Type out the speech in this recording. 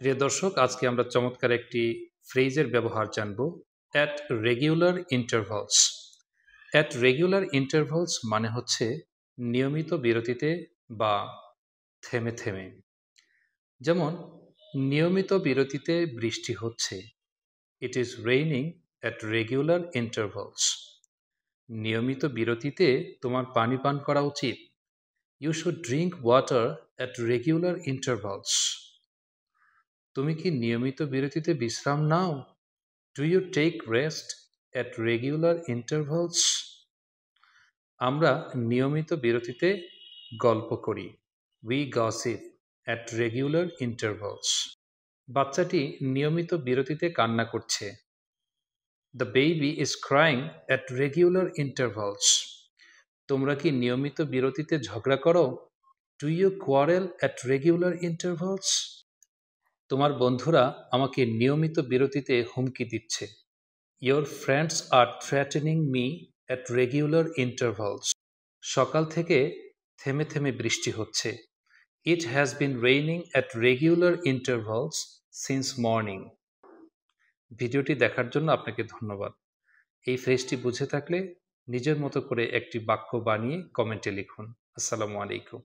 প্রিয় দর্শক, আজকে আমরা চমৎকার একটি ফ্রেজের ব্যবহার জানব। At regular intervals. At regular intervals মানে হচ্ছে নিয়মিত বিরতিতে বা থেমে থেমে। যেমন নিয়মিত বিরতিতে বৃষ্টি হচ্ছে, it is raining at regular intervals. নিয়মিত বিরতিতে তোমার পানি পান করা উচিত, you should drink water at regular intervals. তুমি কি নিয়মিত বিরতিতে বিশ্রাম নাও? Do you take rest at regular intervals? আমরা নিয়মিত বিরতিতে গল্প করি, we gossip at regular intervals. বাচ্চাটি নিয়মিত বিরতিতে কান্না করছে, the baby is crying at regular intervals. তোমরা কি নিয়মিত বিরতিতে ঝগড়া করো? Do you quarrel at regular intervals? তোমার বন্ধুরা আমাকে নিয়মিত বিরতিতে হুমকি দিচ্ছে, your friends are threatening me at regular intervals. সকাল থেকে থেমে থেমে বৃষ্টি হচ্ছে, it has been raining at regular intervals since morning. ভিডিওটি দেখার জন্য আপনাকে ধন্যবাদ। এই ফ্রেজটি বুঝে থাকলে নিজের মতো করে একটি বাক্য বানিয়ে কমেন্টে লিখুন। আসসালামু আলাইকুম।